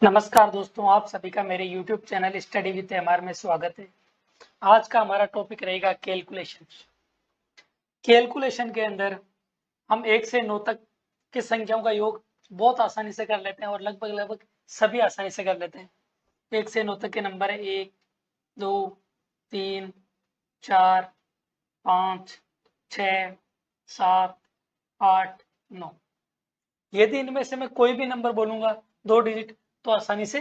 नमस्कार दोस्तों, आप सभी का मेरे YouTube channel study with MR में स्वागत है। आज का हमारा टॉपिक रहेगा कैलकुलेशन। कैलकुलेशन के अंदर हम 1 से 9 तक की संख्याओं का योग बहुत आसानी से कर लेते हैं और लगभग लगभग सभी आसानी से कर लेते हैं। 1 से 9 तक के नंबर है 1, 2, 3, 4, 5, 6, 7, 8, 9। यदि इनमें से मैं कोई भी नंबर बोलूंगा 2 डिजिट तो आसानी से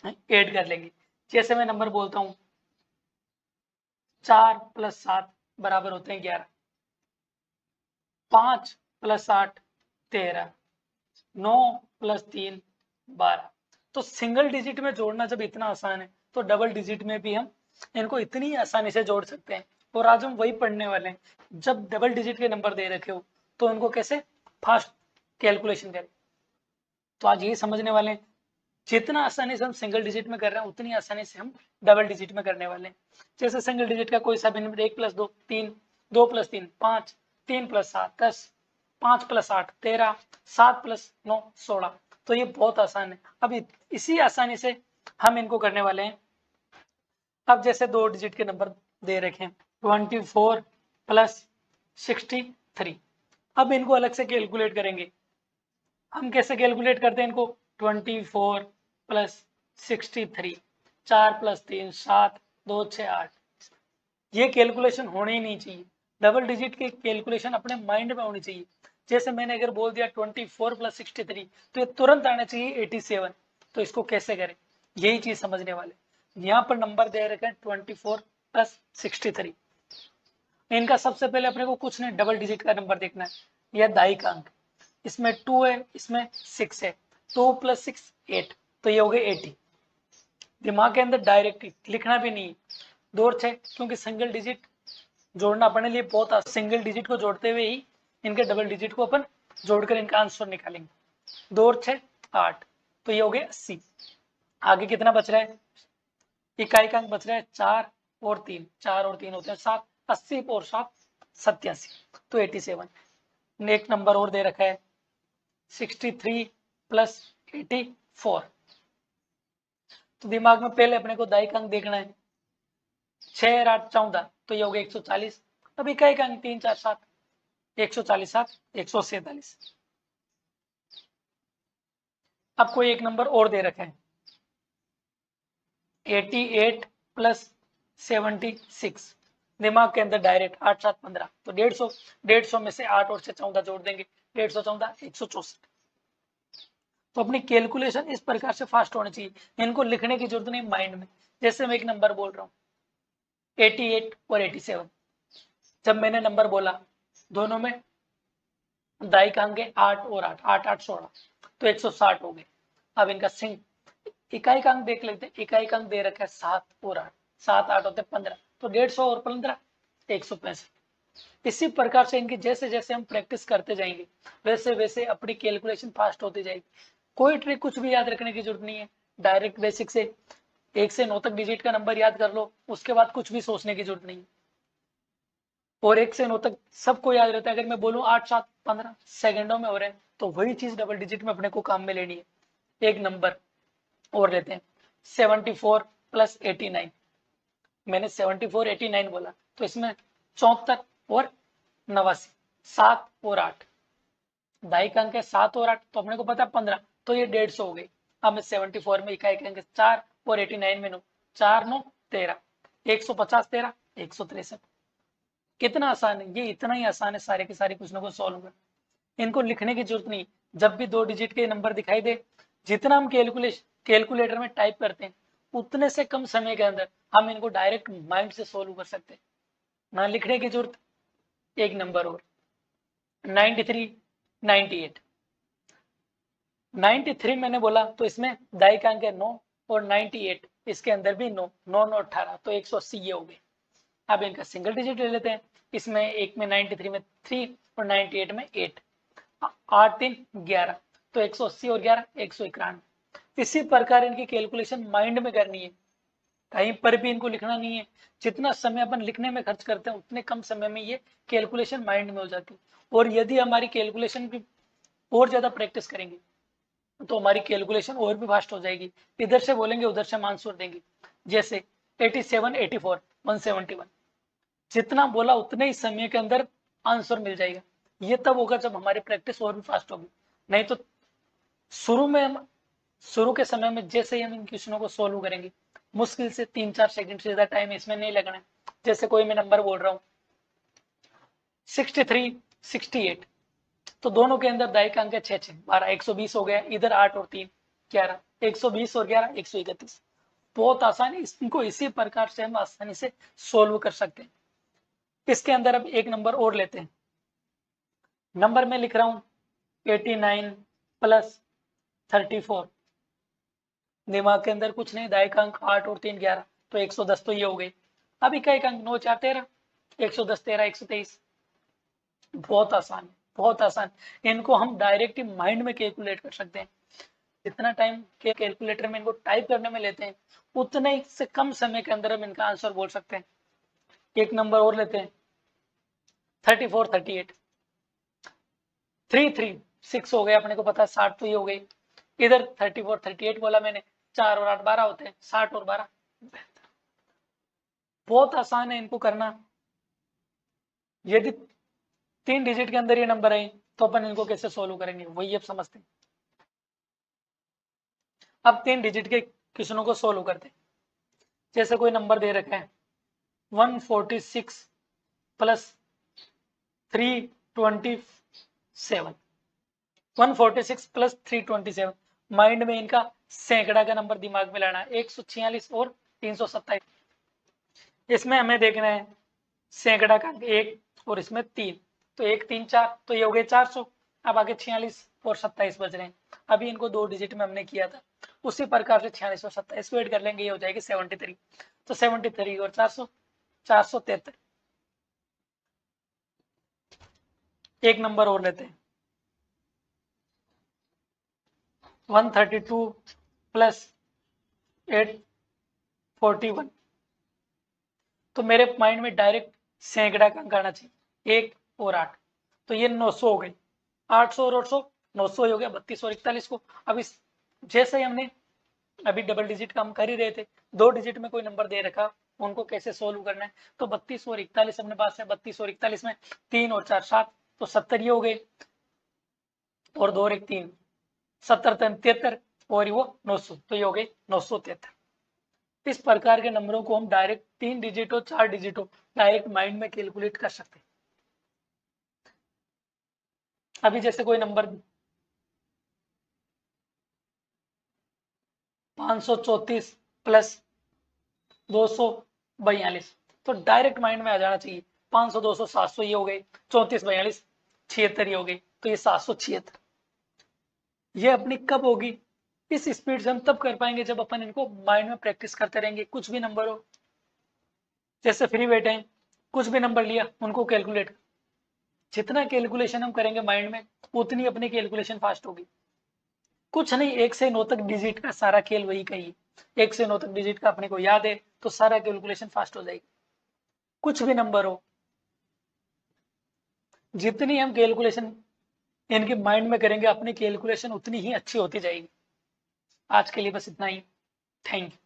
ऐड कर लेंगे। जैसे मैं नंबर बोलता हूं 4 + 7 बराबर होते हैं 11, 5 + 8 13, 9 + 3 12। तो सिंगल डिजिट में जोड़ना जब इतना आसान है तो डबल डिजिट में भी हम इनको इतनी आसानी से जोड़ सकते हैं। और आज हम वही पढ़ने वाले हैं, जब डबल डिजिट के नंबर दे रखे हो तो इनको कैसे फास्ट कैलकुलेशन करें। तो आज यही समझने वाले हैं, जितना आसानी से हम सिंगल डिजिट में कर रहे हैं उतनी आसानी से हम डबल डिजिट में करने वाले हैं। जैसे सिंगल डिजिट का कोई सा भी नंबर 1 + 2 3, 2 + 3 5, 3 + 7 10, 5 + 8 13, 7 + 9 16। तो ये बहुत आसान है। अब इसी आसानी से हम इनको करने वाले हैं। अब जैसे 2 डिजिट के नंबर दे रखे हैं 24 + 63। अब इनको अलग से कैलकुलेट करेंगे। हम कैसे कैलकुलेट करते हैं इनको? 24 + 63, 4 + 3 7, 2 6 8। ये कैलकुलेशन होनी ही नहीं चाहिए। डबल डिजिट की कैलकुलेशन अपने माइंड में होनी चाहिए। जैसे मैंने अगर बोल दिया 24 + 63 तो ये तुरंत आना चाहिए 87। तो इसको कैसे करें, यही चीज समझने वाले। यहाँ पर नंबर दे रखे हैं 24 + 63। इनका सबसे पहले अपने को कुछ नहीं, डबल डिजिट का नंबर देखना है। यह दाई का अंक, इसमें 2 है, इसमें 6 है, 2 + 6 8, तो ये हो गए 80। दिमाग के अंदर डायरेक्ट लिखना भी नहीं है, 2 और 6, क्योंकि सिंगल डिजिट जोड़ना अपने लिए बहुत सिंगल डिजिट को जोड़ते हुए ही इनके डबल डिजिट को अपन जोड़कर इनका आंसर निकालेंगे। 2 और 6 8, तो ये हो गए 80। आगे कितना बच रहा है? इकाई का अंक बच रहा है 4 और 3, 4 और 3 होते हैं 7, 80 और 7 87, तो 87। एक नंबर और दे रखा है 63 + 84। तो दिमाग में पहले अपने को दाई का अंक देखना है, 6 और 8 14, तो ये हो गया 140। अब इकाई का अंक 3 4 7, 140 7 147। अब कोई एक नंबर और दे रखा है 88 + 76। दिमाग के अंदर डायरेक्ट 8 7 15, तो 150, 150 में से 8 और 6 14 जोड़ देंगे, 150 14 164। तो अपनी कैलकुलेशन इस प्रकार से फास्ट होनी चाहिए, इनको लिखने की जरूरत नहीं माइंड में। जैसे मैं एक नंबर बोल रहा हूँ 88 और 87, जब मैंने नंबर बोला दोनों में दाई का अंक 8 और 8 8 8 16, तो 160 हो गए। अब इनका सिंग इकाई का अंक देख लेते हैं। इकाई का अंक दे रखा है 7 और 8, 7 8 होते 15, तो 150 और 15 165। इसी प्रकार से इनकी जैसे जैसे हम प्रैक्टिस करते जाएंगे वैसे वैसे अपनी कैलकुलेशन फास्ट होती जाएगी। कोई ट्रिक कुछ भी याद रखने की जरूरत नहीं है, डायरेक्ट बेसिक से 1 से 9 तक डिजिट का नंबर याद कर लो, उसके बाद कुछ भी सोचने की जरूरत नहीं। और 1 से 9 तक सबको याद रहता है। अगर मैं बोलूं 8 7 15 सेकंडों में हो रहे हैं, तो वही चीज डबल डिजिट में अपने को काम में लेनी है। एक नंबर और लेते हैं 74 + 89। मैंने 74 89 बोला, तो इसमें 74 और 89, 7 और 8, दाई का अंक है 7 और 8, तो अपने को पता है 15, तो ये 150 हो गई। अब मैं 74 में इकाई के अंक 4 और 89 में 9, 4 9 13, 150 13 163। कितना आसान है, ये इतना ही आसान है सारे के सारे कुछ ना कुछ सॉल्व करना। इनको लिखने की जरूरत नहीं। जब भी 2 डिजिट के नंबर दिखाई दे, जितना हम कैलकुलेटर में टाइप करते हैं उतने से कम समय के अंदर हम इनको डायरेक्ट माइंड से सोल्व कर सकते हैं, ना लिखने की जरूरत। एक नंबर और 93 98। 93 मैंने बोला तो इसमें दाई का अंक है 9 और 98 इसके अंदर भी 9 9 9 18, तो 180 ये हो गए। अब इनका सिंगल डिजिट ले लेते हैं। इसमें एक में 93 में 3 और 98 में 8, 8 3 11, तो 180 और 11 191। इसी प्रकार इनकी कैलकुलेशन माइंड में करनी है, कहीं पर भी इनको लिखना नहीं है। जितना समय अपन लिखने में खर्च करते हैं उतने कम समय में ये कैलकुलेशन माइंड में हो जाती है। और यदि हमारी कैलकुलेशन की और ज्यादा प्रैक्टिस करेंगे तो हमारी कैलकुलेशन और भी फास्ट हो जाएगी। इधर से बोलेंगे उधर से हम आंसर देंगे। जैसे 87, 84, 171, जितना बोला उतने ही समय के अंदर आंसर मिल जाएगा। ये तब होगा जब हमारी प्रैक्टिस और भी फास्ट होगी। नहीं तो शुरू के समय में जैसे ही हम इन क्वेश्चनों को सोल्व करेंगे, मुश्किल से 3-4 सेकंड से ज्यादा टाइम इसमें नहीं लगना है। जैसे कोई मैं नंबर बोल रहा हूँ 63, 68, तो दोनों के अंदर दाई का अंक है 6, 6, 12, 120 हो गया। इधर 8 और 3, 11, 120 और 11, 131। बहुत आसानी, इनको इसी प्रकार से हम आसानी से सोल्व कर सकते हैं। इसके अंदर अब एक नंबर और लेते हैं। नंबर में लिख रहा हूं 89 प्लस 34। दिमाग के अंदर कुछ नहीं, दाई का अंक 8 और 3, 11, तो 110 तो ये हो गई। अब इकाई का अंक 9, 4, 13, 110, 13, 123। बहुत आसान है, बहुत आसान। इनको हम डायरेक्ट ही माइंड में कैलकुलेट कर सकते हैं। जितना टाइम के कैलकुलेटर में इनको टाइप करने में लेते हैं, उतने से कम समय के अंदर हम इनका आंसर बोल सकते हैं। एक नंबर और लेते हैं 34, 38, 3, 3, 6 हो गए, अपने को पता है 60 तो ये हो गई। इधर 34, 38 बोला मैंने, 4 और 8, 12 होते हैं, 60 और 12। बहुत आसान है इनको करना। यदि 3 डिजिट के अंदर ये नंबर है तो अपन इनको कैसे सोल्व करेंगे, वही अब समझते हैं। अब 3 डिजिट के क्वेश्चनों को सोल्व करते हैं। जैसे कोई नंबर दे रखा है 146 प्लस 327, 146 प्लस 327। माइंड में इनका सैकड़ा का नंबर दिमाग में लाना है, 146 और 327। इसमें हमें देखना है सैकड़ा का 1 और इसमें 3, तो 1, 3, 4, तो ये हो गए 400। अब आगे 46 और 27 बच रहे हैं। अभी इनको 2 डिजिट में हमने किया था, उसी प्रकार से 46 और 27 को ऐड कर लेंगे, ये हो जाएगी 73। तो 73 और 400, 473। एक नंबर और लेते हैं 132 प्लस 841। तो मेरे माइंड में डायरेक्ट सैकड़ा का अंक आना चाहिए, 1 और 8, तो ये 900 हो गई। 800 और 800, 900 हो गया, 32 और 41 को। अब इस जैसे ही हमने अभी डबल डिजिट का हम कर ही रहे थे, 2 डिजिट में कोई नंबर दे रखा, उनको कैसे सोल्व करना है, तो 32 और 41 अपने पास है। 32 और 41 में 3 और 4, 7, तो 70 ये हो गए, और 2 और 1, 3, 70, 73, और वो 900, तो ये हो गई 973। इस प्रकार के नंबरों को हम डायरेक्ट 3 डिजिट हो 4 डिजिट हो डायरेक्ट माइंड में कैलकुलेट कर सकते हैं। अभी जैसे कोई नंबर 534 प्लस 242, तो डायरेक्ट माइंड में आ जाना चाहिए 500, 200, 700 ये हो गए, 34, 42, 76 ये हो गई, तो ये 776। ये अपनी कब होगी, इस स्पीड से हम तब कर पाएंगे जब अपन इनको माइंड में प्रैक्टिस करते रहेंगे। कुछ भी नंबर हो, जैसे फ्री बैठे हैं, कुछ भी नंबर लिया उनको कैलकुलेट, जितना कैलकुलेशन हम करेंगे माइंड में, उतनी अपनी कैलकुलेशन फास्ट होगी। कुछ नहीं, 1 से 9 तक डिजिट का सारा खेल वही का ही है। 1 से 9 तक डिजिट का अपने को याद है, तो सारा कैलकुलेशन फास्ट हो जाएगी। कुछ भी नंबर हो, जितनी हम कैलकुलेशन इनके माइंड में करेंगे, अपनी कैलकुलेशन उतनी ही अच्छी होती जाएगी। आज के लिए बस इतना ही। Thank you.